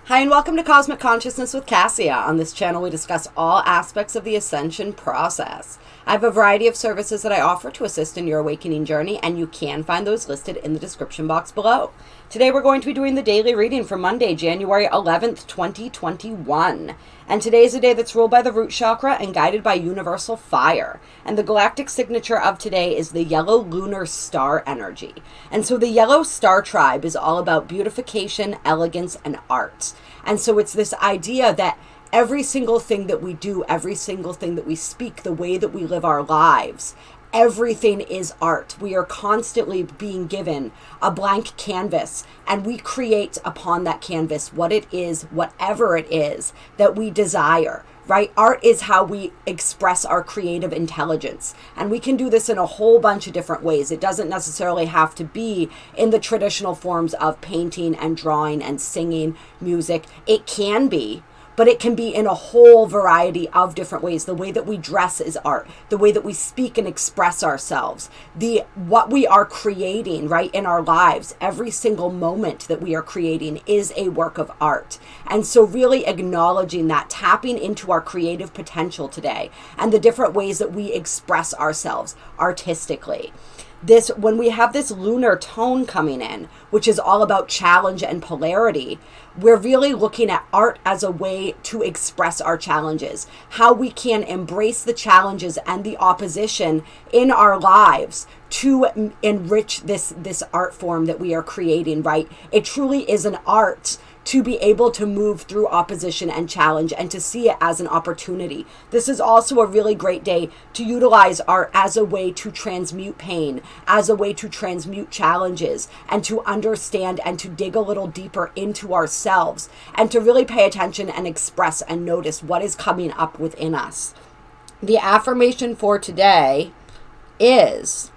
Hi, and welcome to Cosmic Consciousness with Cassia. On this channel, we discuss all aspects of the Ascension process. I have a variety of services that I offer to assist in your awakening journey, and you can find those listed in the description box below. Today, we're going to be doing the daily reading for Monday, January 11th, 2021. And today is a day that's ruled by the root chakra and guided by universal fire. And the galactic signature of today is the yellow lunar star energy. And so the yellow star tribe is all about beautification, elegance, and art. And so it's this idea that every single thing that we do, every single thing that we speak, the way that we live our lives, everything is art. We are constantly being given a blank canvas, and we create upon that canvas what it is, whatever it is that we desire, right? Art is how we express our creative intelligence, and we can do this in a whole bunch of different ways. It doesn't necessarily have to be in the traditional forms of painting and drawing and singing, music. It can be, but it can be in a whole variety of different ways. The way that we dress is art. The way that we speak and express ourselves. What we are creating, right, in our lives, every single moment that we are creating is a work of art. And so really acknowledging that, tapping into our creative potential today and the different ways that we express ourselves artistically. When we have this lunar tone coming in, which is all about challenge and polarity, we're really looking at art as a way to express our challenges, how we can embrace the challenges and the opposition in our lives to enrich this art form that we are creating, right? It truly is an art to be able to move through opposition and challenge and to see it as an opportunity. This is also a really great day to utilize art as a way to transmute pain, as a way to transmute challenges, and to understand and to dig a little deeper into ourselves and to really pay attention and express and notice what is coming up within us. The affirmation for today is,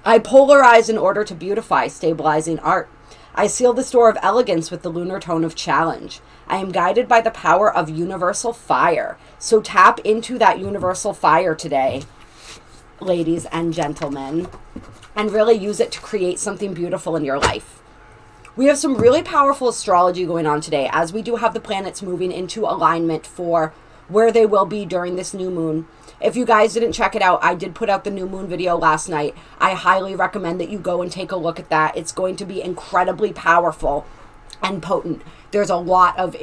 I polarize in order to beautify, stabilizing art. I seal this door of elegance with the lunar tone of challenge. I am guided by the power of universal fire. So tap into that universal fire today, ladies and gentlemen, and really use it to create something beautiful in your life. We have some really powerful astrology going on today, as we do have the planets moving into alignment for where they will be during this new moon. If you guys didn't check it out, I did put out the new moon video last night. I highly recommend that you go and take a look at that. It's going to be incredibly powerful and potent. There's a lot of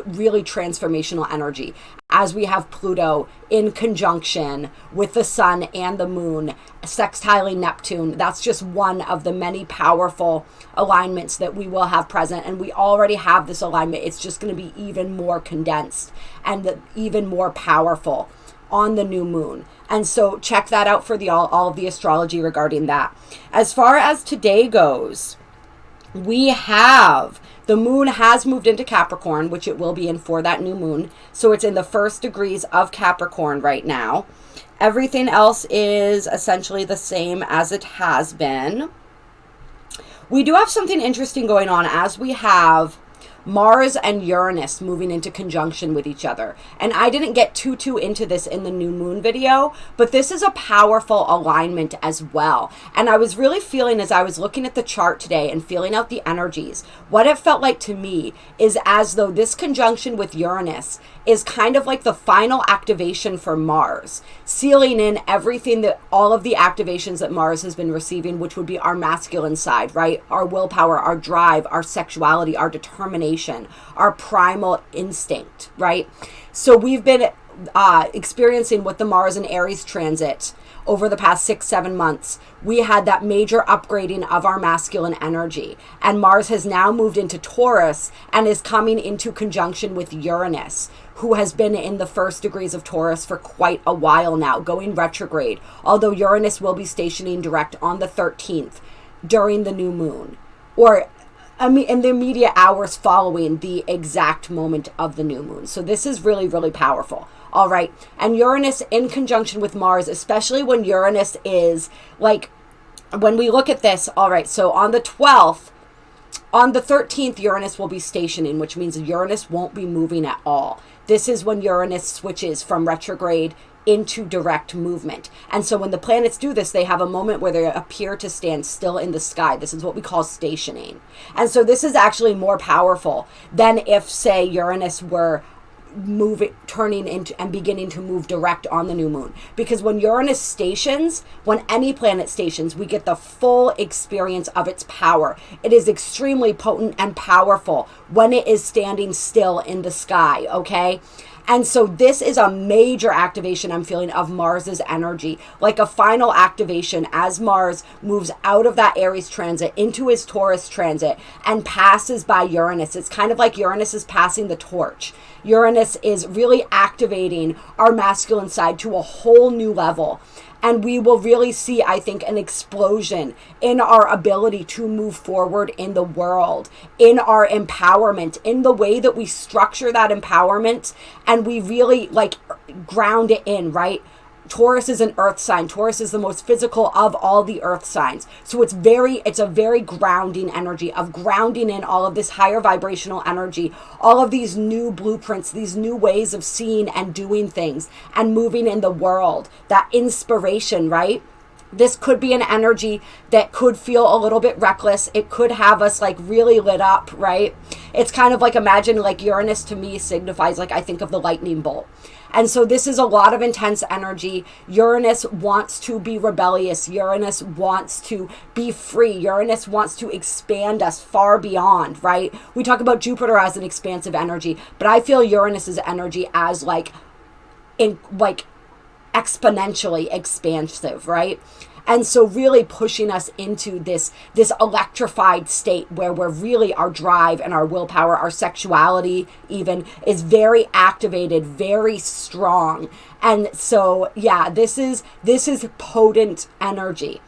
really transformational energy as we have Pluto in conjunction with the sun and the moon, sextiling Neptune. That's just one of the many powerful alignments that we will have present, and we already have this alignment. It's just going to be even more condensed and even more powerful on the new moon. And so check that out for all of the astrology regarding that. As far as today goes, we have the moon has moved into Capricorn, which it will be in for that new moon. So it's in the first degrees of Capricorn right now. Everything else is essentially the same as it has been. We do have something interesting going on as we have Mars and Uranus moving into conjunction with each other. And I didn't get too into this in the new moon video, but this is a powerful alignment as well. And I was really feeling, as I was looking at the chart today and feeling out the energies, what it felt like to me is as though this conjunction with Uranus is kind of like the final activation for Mars, sealing in everything that all of the activations that Mars has been receiving, which would be our masculine side, right? Our willpower, our drive, our sexuality, our determination, our primal instinct, right? So we've been experiencing with the Mars and Aries transit over the past 6-7 months. We had that major upgrading of our masculine energy, and Mars has now moved into Taurus and is coming into conjunction with Uranus, who has been in the first degrees of Taurus for quite a while now, going retrograde, although Uranus will be stationing direct on the 13th during the new moon, or in the immediate hours following the exact moment of the new moon. So this is really, really powerful. All right. And Uranus in conjunction with Mars, especially when Uranus is like, when we look at this, all right, so on the 12th, On the 13th, Uranus will be stationing, which means Uranus won't be moving at all. This is when Uranus switches from retrograde into direct movement. And so when the planets do this, they have a moment where they appear to stand still in the sky. This is what we call stationing. And so this is actually more powerful than if, say, Uranus were turning into and beginning to move direct on the new moon, because when Uranus stations, when any planet stations, we get the full experience of its power. It is extremely potent and powerful when it is standing still in the sky. Okay. And so this is a major activation I'm feeling of Mars's energy, like a final activation as Mars moves out of that Aries transit into his Taurus transit and passes by Uranus. It's kind of like Uranus is passing the torch. Uranus is really activating our masculine side to a whole new level. And we will really see, I think, an explosion in our ability to move forward in the world, in our empowerment, in the way that we structure that empowerment, and we really like ground it in, right? Taurus is an earth sign. Taurus is the most physical of all the earth signs. So it's a very grounding energy of grounding in all of this higher vibrational energy, all of these new blueprints, these new ways of seeing and doing things and moving in the world, that inspiration, right? This could be an energy that could feel a little bit reckless. It could have us like really lit up, right? It's kind of like, imagine like Uranus to me signifies, like, I think of the lightning bolt. And so this is a lot of intense energy. Uranus wants to be rebellious. Uranus wants to be free. Uranus wants to expand us far beyond, right? We talk about Jupiter as an expansive energy, but I feel Uranus's energy as like exponentially expansive, right? And so really pushing us into this electrified state where we're really, our drive and our willpower, our sexuality even is very activated, very strong. And so, yeah, this is potent energy.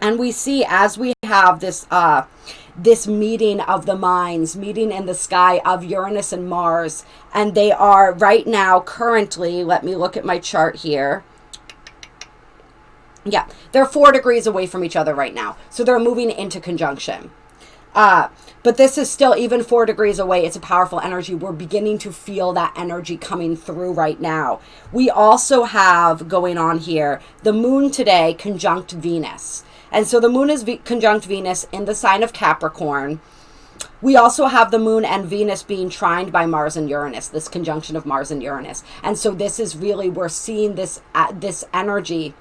And we see as we have this meeting of the minds, meeting in the sky of Uranus and Mars, and they are right now currently, let me look at my chart here. Yeah, they're 4 degrees away from each other right now. So they're moving into conjunction. But this is still, even 4 degrees away, it's a powerful energy. We're beginning to feel that energy coming through right now. We also have going on here, the moon today conjunct Venus. And so the moon is conjunct Venus in the sign of Capricorn. We also have the moon and Venus being trined by Mars and Uranus, this conjunction of Mars and Uranus. And so this is really, we're seeing this energy,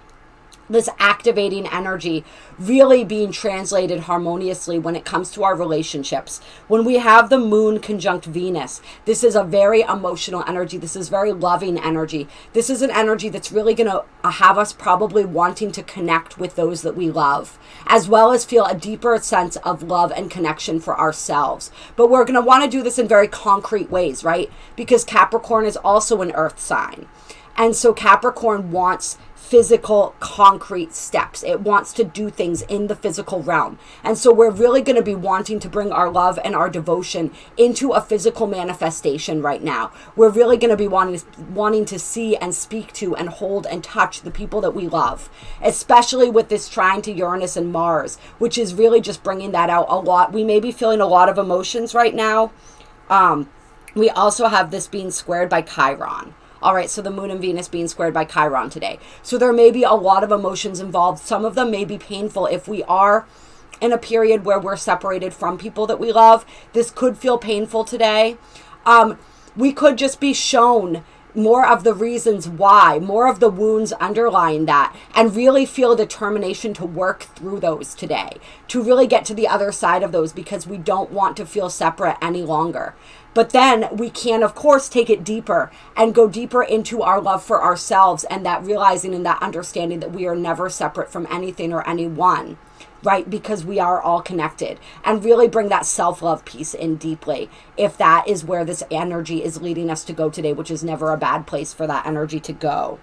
this activating energy really being translated harmoniously when it comes to our relationships. When we have the moon conjunct Venus, this is a very emotional energy. This is very loving energy. This is an energy that's really going to have us probably wanting to connect with those that we love, as well as feel a deeper sense of love and connection for ourselves. But we're going to want to do this in very concrete ways, right? Because Capricorn is also an earth sign. And so Capricorn wants physical, concrete steps. It wants to do things in the physical realm. And so we're really going to be wanting to bring our love and our devotion into a physical manifestation right now. We're really going to be wanting to see and speak to and hold and touch the people that we love, especially with this trine to Uranus and Mars, which is really just bringing that out a lot. We may be feeling a lot of emotions right now. We also have this being squared by Chiron. All right, so the moon and Venus being squared by Chiron today. So there may be a lot of emotions involved. Some of them may be painful if we are in a period where we're separated from people that we love. This could feel painful today. We could just be shown more of the reasons why, more of the wounds underlying that, and really feel determination to work through those today, to really get to the other side of those, because we don't want to feel separate any longer. But then we can, of course, take it deeper and go deeper into our love for ourselves, and that realizing and that understanding that we are never separate from anything or anyone, right? Because we are all connected, and really bring that self-love piece in deeply, if that is where this energy is leading us to go today, which is never a bad place for that energy to go.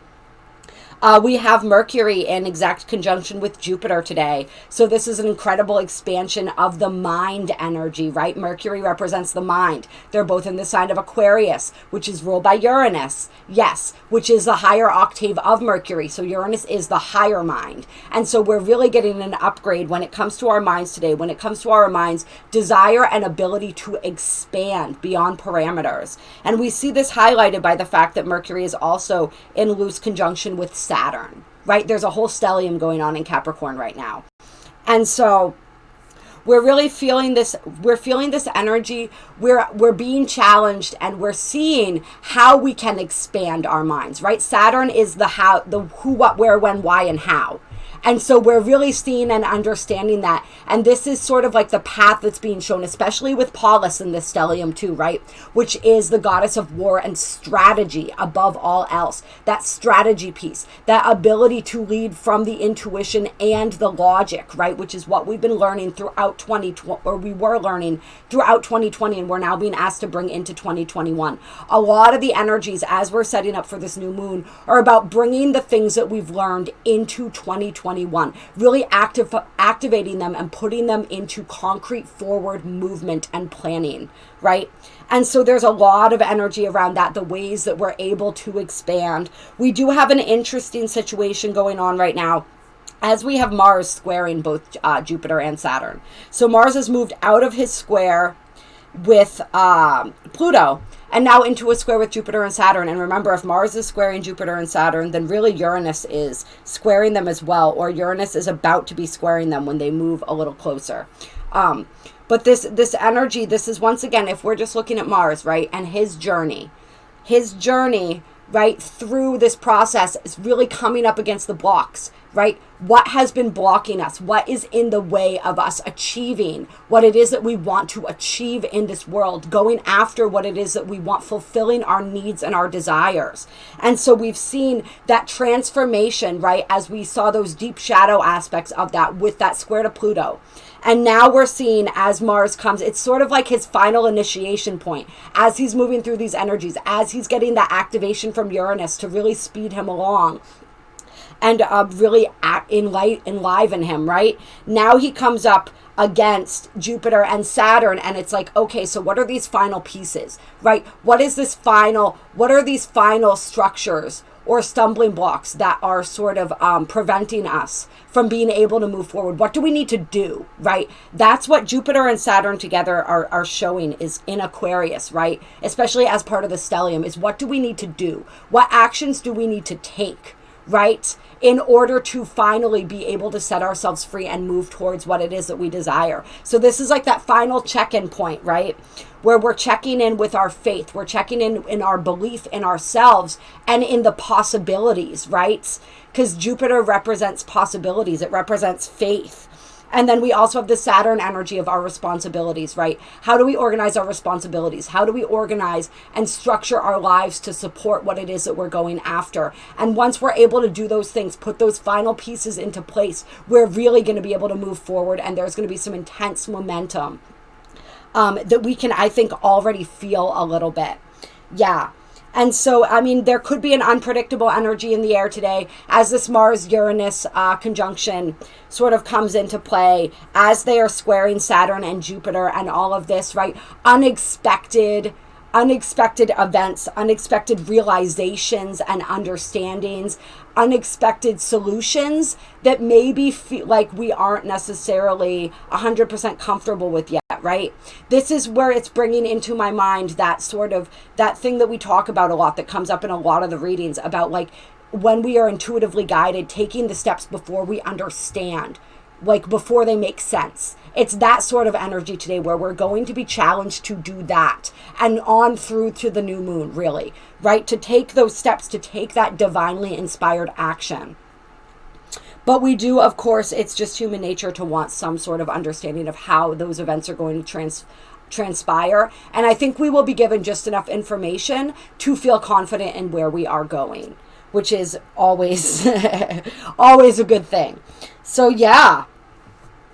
We have Mercury in exact conjunction with Jupiter today. So this is an incredible expansion of the mind energy, right? Mercury represents the mind. They're both in the sign of Aquarius, which is ruled by Uranus. Yes, which is the higher octave of Mercury. So Uranus is the higher mind. And so we're really getting an upgrade when it comes to our minds today, when it comes to our minds' desire and ability to expand beyond parameters. And we see this highlighted by the fact that Mercury is also in loose conjunction with Saturn, right? There's a whole stellium going on in Capricorn right now. And so we're really feeling this, we're feeling this energy, we're being challenged, and we're seeing how we can expand our minds, right? Saturn is the how, the who, what, where, when, why, and how. And so we're really seeing and understanding that. And this is sort of like the path that's being shown, especially with Pallas in this stellium too, right? Which is the goddess of war and strategy above all else. That strategy piece, that ability to lead from the intuition and the logic, right? Which is what we've been learning throughout 2020, or we were learning throughout 2020, and we're now being asked to bring into 2021. A lot of the energies as we're setting up for this new moon are about bringing the things that we've learned into 2021, really activating them and putting them into concrete forward movement and planning, right? And so there's a lot of energy around that, the ways that we're able to expand. We do have an interesting situation going on right now, as we have Mars squaring both Jupiter and Saturn. So Mars has moved out of his square with Pluto, and now into a square with Jupiter and Saturn. And remember, if Mars is squaring Jupiter and Saturn, then really Uranus is squaring them as well, or Uranus is about to be squaring them when they move a little closer. But this energy, this is, once again, if we're just looking at Mars, right, and his journey, right, through this process is really coming up against the blocks, right? What has been blocking us? What is in the way of us achieving what it is that we want to achieve in this world, going after what it is that we want, fulfilling our needs and our desires? And so we've seen that transformation, right, as we saw those deep shadow aspects of that with that square to Pluto. And now we're seeing, as Mars comes, it's sort of like his final initiation point, as he's moving through these energies, as he's getting that activation from Uranus to really speed him along and really enliven him, right? Now he comes up against Jupiter and Saturn, and it's like, okay, so what are these final pieces, right? What are these final structures or stumbling blocks that are sort of preventing us from being able to move forward? What do we need to do, right? That's what Jupiter and Saturn together are showing is in Aquarius, right? Especially as part of the stellium, is what do we need to do? What actions do we need to take, right, in order to finally be able to set ourselves free and move towards what it is that we desire? So this is like that final check-in point, right, where we're checking in with our faith, we're checking in our belief in ourselves and in the possibilities, right? Because Jupiter represents possibilities, it represents faith. And then we also have the Saturn energy of our responsibilities, right? How do we organize our responsibilities? How do we organize and structure our lives to support what it is that we're going after? And once we're able to do those things, put those final pieces into place, we're really going to be able to move forward, and there's going to be some intense momentum that we can, I think, already feel a little bit. Yeah. And so, I mean, there could be an unpredictable energy in the air today as this Mars-Uranus conjunction sort of comes into play, as they are squaring Saturn and Jupiter and all of this, right? Unexpected events, unexpected realizations and understandings, unexpected solutions that maybe feel like we aren't necessarily 100% comfortable with yet, right? This is where it's bringing into my mind that sort of, that thing that we talk about a lot, that comes up in a lot of the readings about, like, when we are intuitively guided, taking the steps before we understand, like before they make sense. It's that sort of energy today where we're going to be challenged to do that, and on through to the new moon, really, right? To take those steps, to take that divinely inspired action. But we do, of course, it's just human nature to want some sort of understanding of how those events are going to transpire. And I think we will be given just enough information to feel confident in where we are going, which is always, always a good thing. So yeah.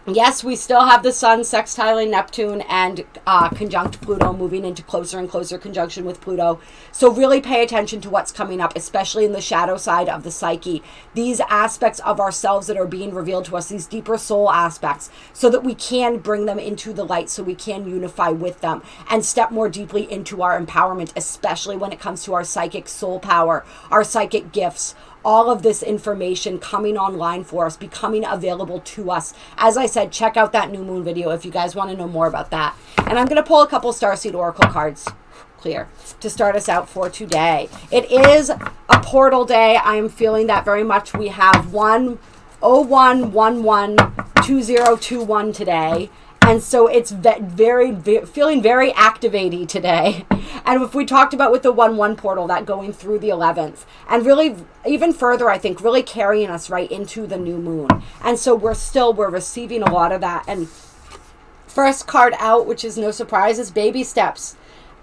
Yes, we still have the sun sextiling Neptune and conjunct Pluto, moving into closer and closer conjunction with Pluto. So really pay attention to what's coming up, especially in the shadow side of the psyche. These aspects of ourselves that are being revealed to us, these deeper soul aspects, so that we can bring them into the light, so we can unify with them and step more deeply into our empowerment, especially when it comes to our psychic soul power, our psychic gifts. All of this information coming online for us, becoming available to us. As I said, check out that new moon video if you guys want to know more about that. And I'm going to pull a couple Starseed Oracle cards, clear, to start us out for today. It is a portal day. I am feeling that very much. We have 101112021 today. And so it's feeling very activating today. And if we talked about with the 1-1 portal, that going through the 11th, and really even further, I think, really carrying us right into the new moon. And so we're receiving a lot of that. And first card out, which is no surprise, is baby steps.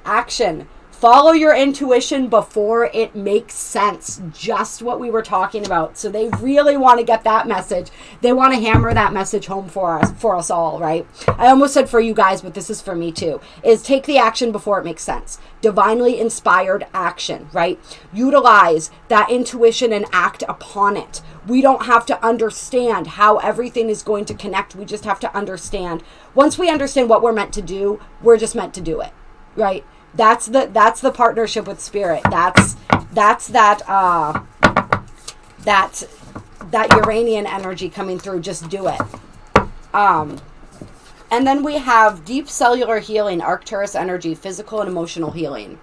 Action. Follow your intuition before it makes sense. Just what we were talking about. So they really want to get that message. They want to hammer that message home for us all, right? I almost said for you guys, but this is for me too. Is take the action before it makes sense. Divinely inspired action, right? Utilize that intuition and act upon it. We don't have to understand how everything is going to connect. We just have to understand. Once we understand what we're meant to do, we're just meant to do it, right? That's the partnership with spirit. That's that Uranian energy coming through. Just do it. And then we have deep cellular healing, Arcturus energy, physical and emotional healing.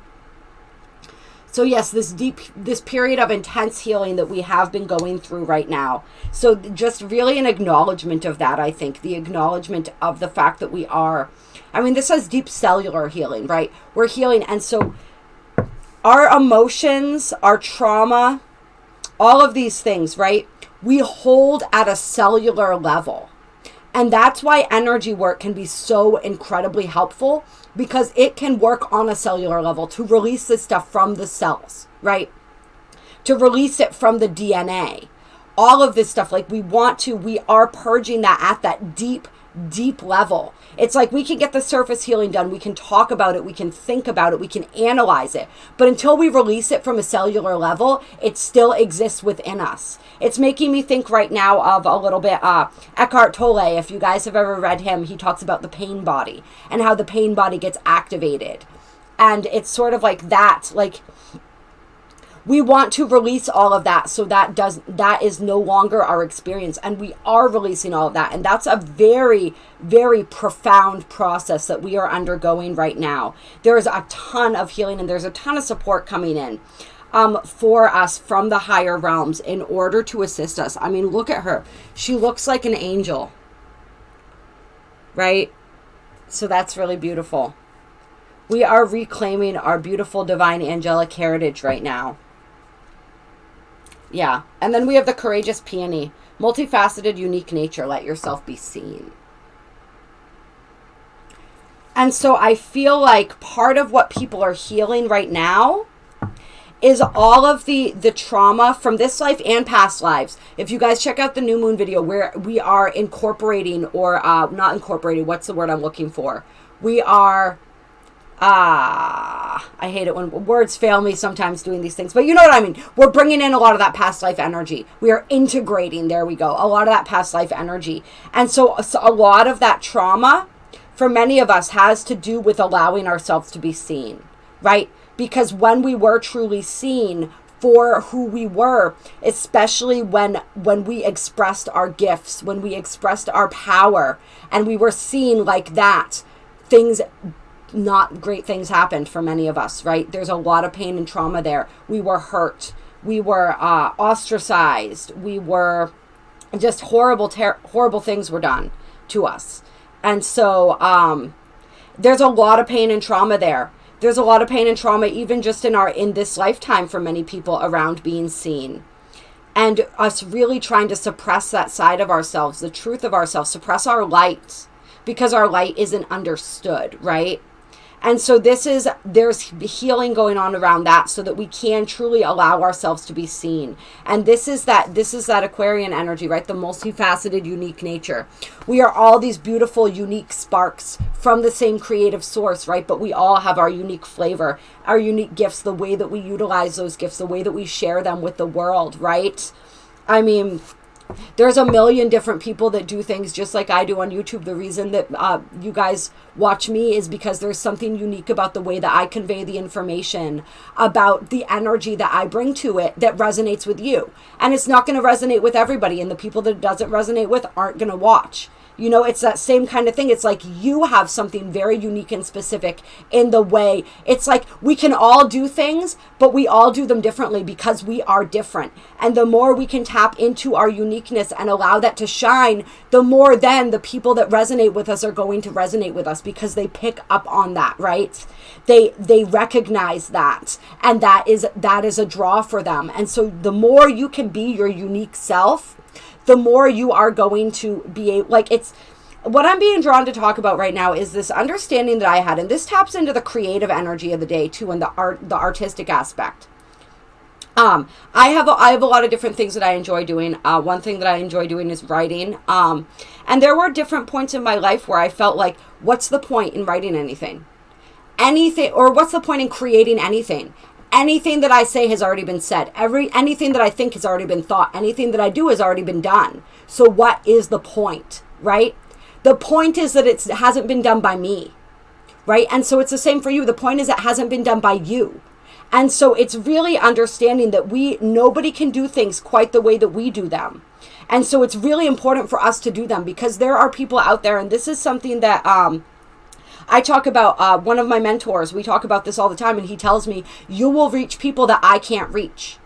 So yes, this period of intense healing that we have been going through right now. So just really an acknowledgement of that, I think. The acknowledgement of the fact that we are, this says deep cellular healing, right? We're healing. And so our emotions, our trauma, all of these things, right? We hold at a cellular level. And that's why energy work can be so incredibly helpful, because it can work on a cellular level to release this stuff from the cells, right? To release it from the DNA. All of this stuff, we are purging that at that deep level. It's like we can get the surface healing done. We can talk about it. We can think about it. We can analyze it. But until we release it from a cellular level, it still exists within us. It's making me think right now of a little bit Eckhart Tolle. If you guys have ever read him, he talks about the pain body and how the pain body gets activated. And it's sort of like that, we want to release all of that, so that is no longer our experience, and we are releasing all of that. And that's a very, very profound process that we are undergoing right now. There is a ton of healing, and there's a ton of support coming in for us from the higher realms in order to assist us. Look at her. She looks like an angel, right? So that's really beautiful. We are reclaiming our beautiful divine angelic heritage right now. Yeah. And then we have the courageous peony. Multifaceted, unique nature. Let yourself be seen. And so I feel like part of what people are healing right now is all of the trauma from this life and past lives. If you guys check out the new moon video, where we are incorporating, or not incorporating, what's the word I'm looking for? We are... I hate it when words fail me sometimes doing these things, but you know what I mean. We're bringing in a lot of that past life energy. We are integrating, there we go, a lot of that past life energy. And so a lot of that trauma for many of us has to do with allowing ourselves to be seen, right? Because when we were truly seen for who we were, especially when we expressed our gifts, when we expressed our power, and we were seen like that, not great things happened for many of us, right? There's a lot of pain and trauma there. We were hurt. We were ostracized. We were just horrible things were done to us. And so there's a lot of pain and trauma there. There's a lot of pain and trauma even just in this lifetime for many people around being seen. And us really trying to suppress that side of ourselves, the truth of ourselves, suppress our light, because our light isn't understood, right? And so there's healing going on around that so that we can truly allow ourselves to be seen. And this is that Aquarian energy, right? The multifaceted, unique nature. We are all these beautiful, unique sparks from the same creative source, right? But we all have our unique flavor, our unique gifts, the way that we utilize those gifts, the way that we share them with the world, right? I mean, there's a million different people that do things just like I do on YouTube. The reason that you guys watch me is because there's something unique about the way that I convey the information, about the energy that I bring to it that resonates with you. And it's not going to resonate with everybody, and the people that it doesn't resonate with aren't going to watch. You know, it's that same kind of thing. It's like you have something very unique and specific in the way. It's like we can all do things, but we all do them differently because we are different. And the more we can tap into our uniqueness and allow that to shine, the more then the people that resonate with us are going to resonate with us because they pick up on that, right? They recognize that, and that is a draw for them. And so the more you can be your unique self, the more you are going to be like, it's what I'm being drawn to talk about right now is this understanding that I had, and this taps into the creative energy of the day too, and the artistic aspect. I have a lot of different things that I enjoy doing. One thing that I enjoy doing is writing. And there were different points in my life where I felt like, what's the point in writing anything, or what's the point in creating anything? Anything that I say has already been said. Anything that I think has already been thought. Anything that I do has already been done. So what is the point, right? The point is that it hasn't been done by me, right? And so it's the same for you. The point is it hasn't been done by you. And so it's really understanding that nobody can do things quite the way that we do them. And so it's really important for us to do them, because there are people out there, and this is something that I talk about. One of my mentors, we talk about this all the time, and he tells me, you will reach people that I can't reach.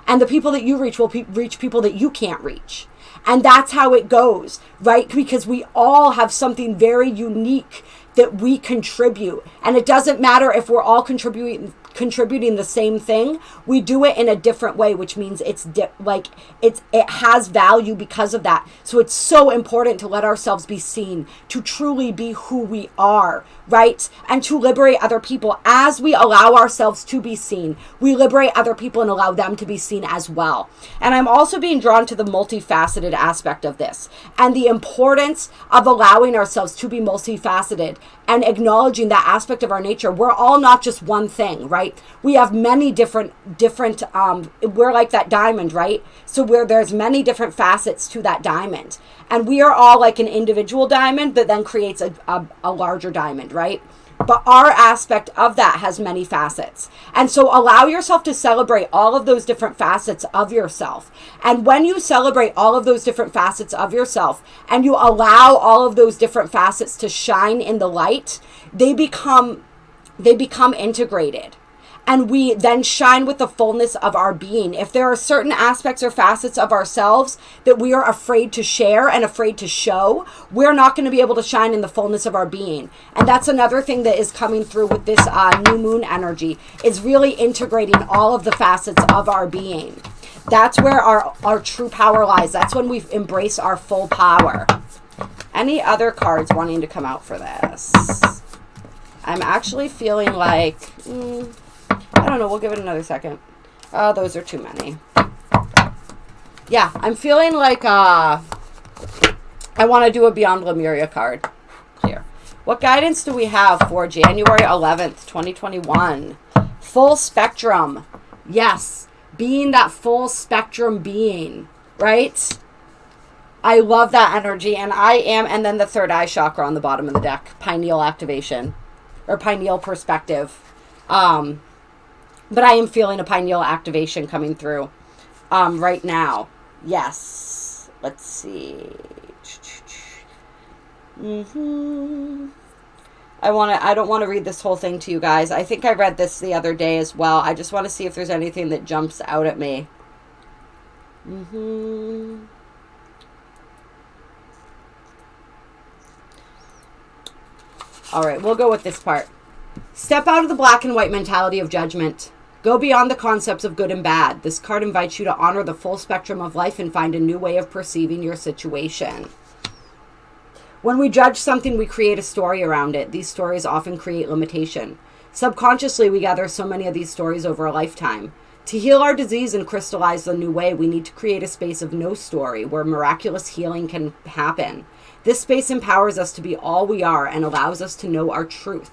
And the people that you reach will reach people that you can't reach. And that's how it goes, right? Because we all have something very unique that we contribute. And it doesn't matter if we're all contributing the same thing. We do it in a different way, which means it has value because of that. So it's so important to let ourselves be seen, to truly be who we are, right? And to liberate other people. As we allow ourselves to be seen, we liberate other people and allow them to be seen as well. And I'm also being drawn to the multifaceted aspect of this, and the importance of allowing ourselves to be multifaceted and acknowledging that aspect of our nature. We're all not just one thing, right? We have many different, we're like that diamond, right? So there's many different facets to that diamond. And we are all like an individual diamond that then creates a larger diamond, right? But our aspect of that has many facets. And so allow yourself to celebrate all of those different facets of yourself. And when you celebrate all of those different facets of yourself, and you allow all of those different facets to shine in the light, they become integrated. And we then shine with the fullness of our being. If there are certain aspects or facets of ourselves that we are afraid to share and afraid to show, we're not going to be able to shine in the fullness of our being. And that's another thing that is coming through with this new moon energy, is really integrating all of the facets of our being. That's where our true power lies. That's when we embrace our full power. Any other cards wanting to come out for this? I'm actually feeling like... I don't know. We'll give it another second. Oh, those are too many. Yeah, I'm feeling like I want to do a Beyond Lemuria card. Clear. What guidance do we have for January 11th, 2021? Full spectrum. Yes. Being that full spectrum being, right? I love that energy. And and then the third eye chakra on the bottom of the deck. Pineal activation. Or pineal perspective. But I am feeling a pineal activation coming through right now. Yes. Let's see. I don't want to read this whole thing to you guys. I think I read this the other day as well. I just want to see if there's anything that jumps out at me. All right, we'll go with this part. Step out of the black and white mentality of judgment. Go beyond the concepts of good and bad. This card invites you to honor the full spectrum of life and find a new way of perceiving your situation. When we judge something, we create a story around it. These stories often create limitation. Subconsciously, we gather so many of these stories over a lifetime. To heal our disease and crystallize the new way, we need to create a space of no story where miraculous healing can happen. This space empowers us to be all we are and allows us to know our truth.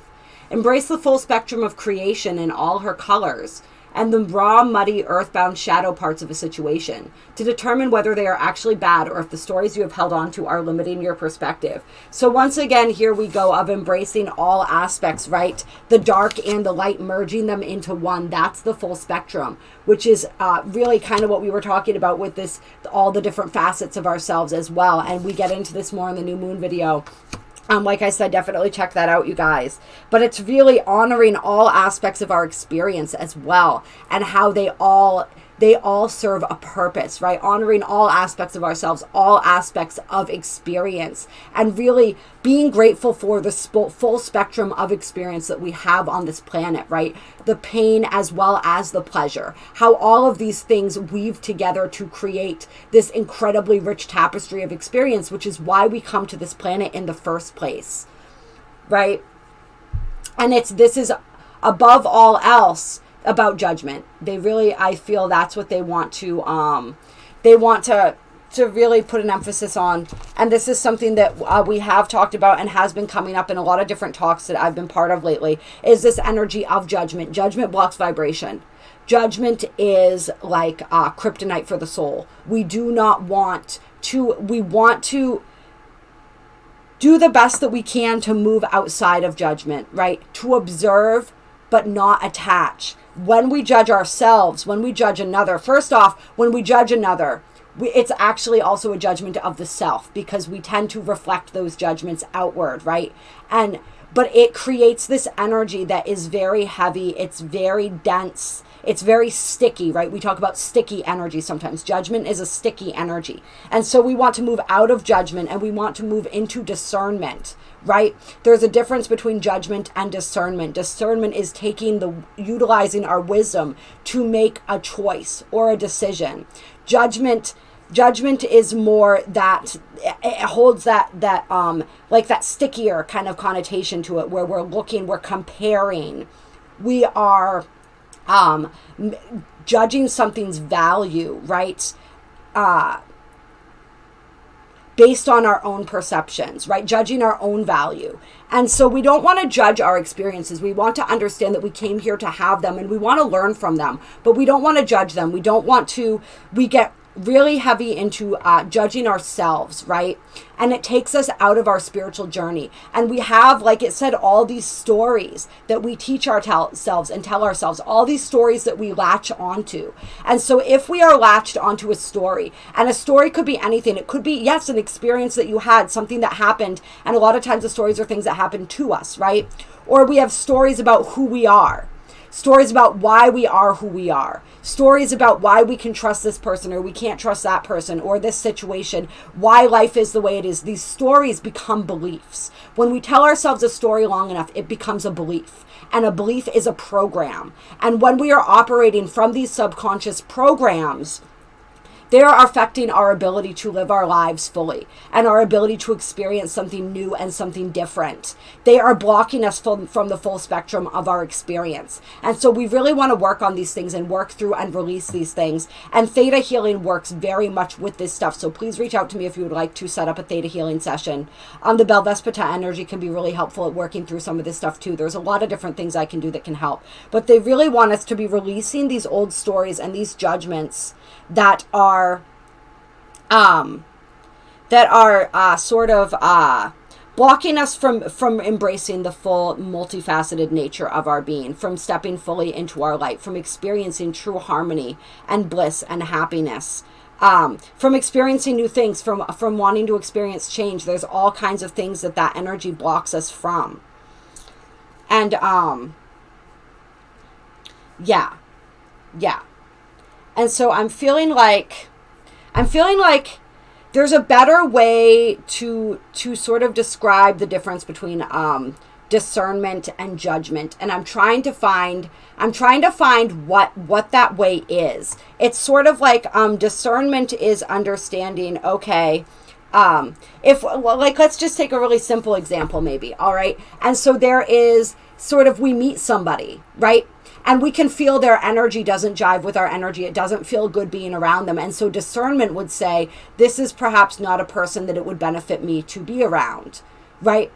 Embrace the full spectrum of creation in all her colors and the raw, muddy, earthbound shadow parts of a situation to determine whether they are actually bad or if the stories you have held on to are limiting your perspective. So once again, here we go of embracing all aspects, right? The dark and the light, merging them into one. That's the full spectrum, which is really kind of what we were talking about with this, all the different facets of ourselves as well. And we get into this more in the new moon video. Like I said, definitely check that out, you guys. But it's really honoring all aspects of our experience as well, and how they all serve a purpose, right? Honoring all aspects of ourselves, all aspects of experience, and really being grateful for the full spectrum of experience that we have on this planet, right? The pain as well as the pleasure. How all of these things weave together to create this incredibly rich tapestry of experience, which is why we come to this planet in the first place, right? And this is above all else about judgment. They really, I feel that's what they want to really put an emphasis on. And this is something that we have talked about and has been coming up in a lot of different talks that I've been part of lately, is this energy of judgment. Judgment blocks vibration. Judgment is like kryptonite for the soul. We want to do the best that we can to move outside of judgment, right? To observe, but not attach. When we judge ourselves, when we judge another, first off, when we judge another, it's actually also a judgment of the self, because we tend to reflect those judgments outward, right? But it creates this energy that is very heavy. It's very dense. It's very sticky, right? We talk about sticky energy sometimes. Judgment is a sticky energy. And so we want to move out of judgment and we want to move into discernment, right? There's a difference between judgment and discernment. Discernment is utilizing our wisdom to make a choice or a decision. Judgment is more that it holds that like that stickier kind of connotation to it, where we're comparing, we are judging something's value, right? Based on our own perceptions, right? Judging our own value. And so we don't want to judge our experiences. We want to understand that we came here to have them and we want to learn from them, but we don't want to judge them. We get really heavy into judging ourselves, right? And it takes us out of our spiritual journey. And we have, like it said, all these stories that we teach ourselves and tell ourselves, all these stories that we latch onto. And so if we are latched onto a story, and a story could be anything, it could be, yes, an experience that you had, something that happened, and a lot of times the stories are things that happen to us, right? Or we have stories about who we are. Stories about why we are who we are. Stories about why we can trust this person or we can't trust that person or this situation, why life is the way it is. These stories become beliefs. When we tell ourselves a story long enough, it becomes a belief. And a belief is a program. And when we are operating from these subconscious programs, they are affecting our ability to live our lives fully and our ability to experience something new and something different. They are blocking us from the full spectrum of our experience. And so we really want to work on these things and work through and release these things. And Theta healing works very much with this stuff. So please reach out to me if you would like to set up a Theta healing session. The Belvaspata energy can be really helpful at working through some of this stuff too. There's a lot of different things I can do that can help. But they really want us to be releasing these old stories and these judgments that are sort of blocking us from embracing the full multifaceted nature of our being, from stepping fully into our light, from experiencing true harmony and bliss and happiness, from experiencing new things, from wanting to experience change. There's all kinds of things that energy blocks us from. And yeah. And so I'm feeling like there's a better way to sort of describe the difference between discernment and judgment. And I'm trying to find what that way is. It's sort of like discernment is understanding, okay, Like, let's just take a really simple example maybe, all right? And so there is sort of, we meet somebody, right? And we can feel their energy doesn't jive with our energy. It doesn't feel good being around them. And so discernment would say, this is perhaps not a person that it would benefit me to be around, right?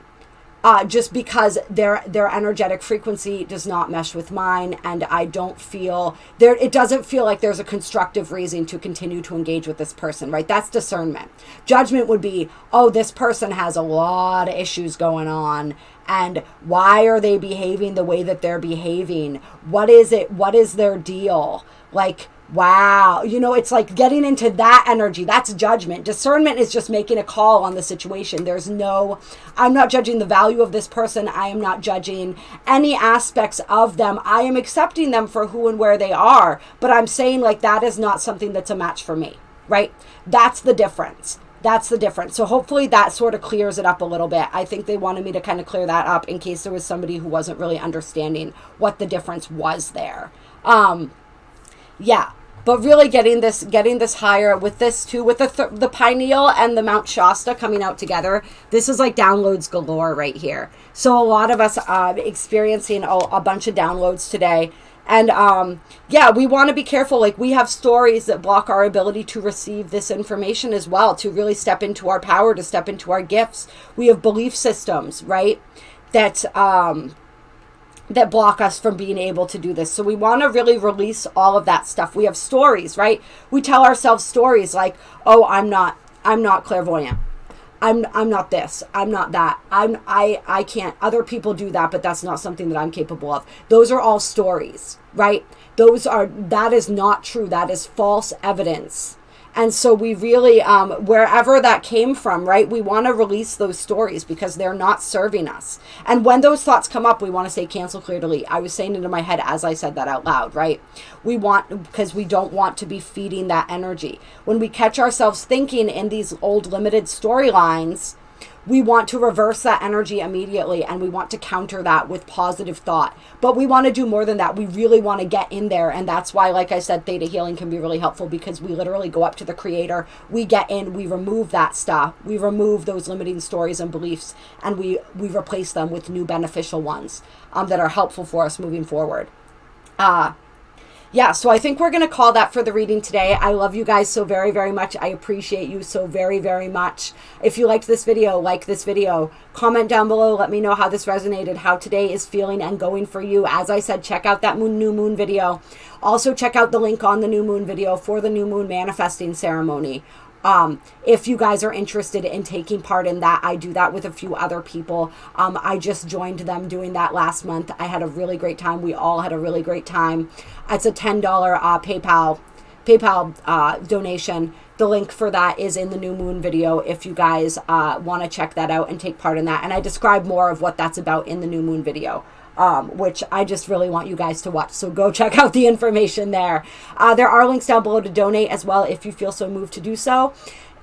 Just because their energetic frequency does not mesh with mine, and I don't feel there. It doesn't feel like there's a constructive reason to continue to engage with this person, right? That's discernment. Judgment would be, oh, this person has a lot of issues going on, and why are they behaving the way that they're behaving? What is it? What is their deal? Like, wow, it's like getting into that energy. That's judgment. Discernment is just making a call on the situation. I'm not judging the value of this person. I am not judging any aspects of them. I am accepting them for who and where they are. But I'm saying, like, that is not something that's a match for me, right? That's the difference. So hopefully that sort of clears it up a little bit. I think they wanted me to kind of clear that up in case there was somebody who wasn't really understanding what the difference was there. Yeah. But really getting this higher with this too, with the pineal and the Mount Shasta coming out together. This is like downloads galore right here. So a lot of us experiencing a bunch of downloads today. And yeah, we want to be careful. Like, we have stories that block our ability to receive this information as well, to really step into our power, to step into our gifts. We have belief systems, right? That block us from being able to do this. So we want to really release all of that stuff. We have stories, right? We tell ourselves stories like, oh, I'm not clairvoyant. I'm not this. I'm not that. I can't. Other people do that, but that's not something that I'm capable of. Those are all stories, right? That is not true. That is false evidence. And so we really, wherever that came from, right, we want to release those stories because they're not serving us. And when those thoughts come up, we want to say cancel, clear, delete. I was saying it in my head as I said that out loud, right? Because we don't want to be feeding that energy. When we catch ourselves thinking in these old limited storylines, we want to reverse that energy immediately, and we want to counter that with positive thought. But we want to do more than that. We really want to get in there, and that's why, like I said, theta healing can be really helpful, because we literally go up to the creator, we get in, we remove that stuff, we remove those limiting stories and beliefs, and we replace them with new beneficial ones that are helpful for us moving forward. Yeah, so I think we're going to call that for the reading today. I love you guys so very, very much. I appreciate you so very, very much. If you liked this video, like this video. Comment down below. Let me know how this resonated, how today is feeling and going for you. As I said, check out that new moon video. Also, check out the link on the new moon video for the new moon manifesting ceremony. If you guys are interested in taking part in that, I do that with a few other people. I just joined them doing that last month. I had a really great time. We all had a really great time. It's a $10 PayPal donation. The link for that is in the new moon video if you guys want to check that out and take part in that. And I describe more of what that's about in the new moon video. Which I just really want you guys to watch. So go check out the information there. There are links down below to donate as well if you feel so moved to do so.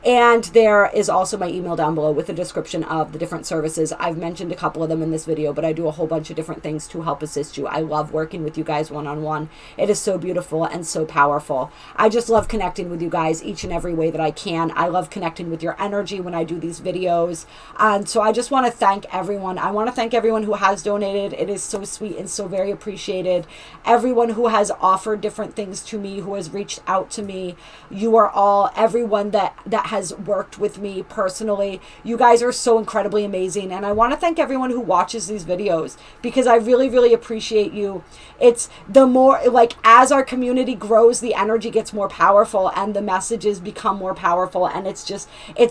And there is also my email down below with a description of the different services. I've mentioned a couple of them in this video, but I do a whole bunch of different things to help assist you. I love working with you guys one-on-one. It is so beautiful and so powerful. I just love connecting with you guys each and every way that I can. I love connecting with your energy when I do these videos. And so I just want to thank everyone. I want to thank everyone who has donated. It is so sweet and so very appreciated. Everyone who has offered different things to me, who has reached out to me. You are all, everyone that has worked with me personally. You guys are so incredibly amazing, and I want to thank everyone who watches these videos, because I really, really appreciate you. It's the more, like, as our community grows, the energy gets more powerful and the messages become more powerful, and it's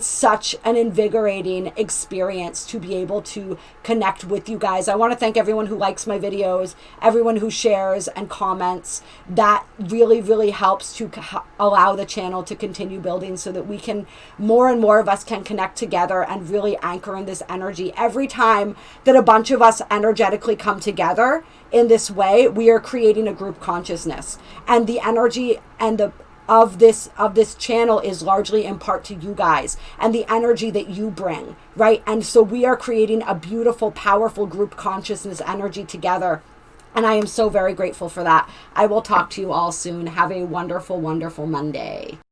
such an invigorating experience to be able to connect with you guys. I want to thank everyone who likes my videos, everyone who shares and comments. That really, really helps to allow the channel to continue building, so that we can, more and more of us can connect together and really anchor in this energy. Every time that a bunch of us energetically come together in this way, we are creating a group consciousness, and the energy and of this channel is largely in part to you guys and the energy that you bring, right? And so we are creating a beautiful, powerful group consciousness energy together. And I am so very grateful for that. I will talk to you all soon. Have a wonderful, wonderful Monday.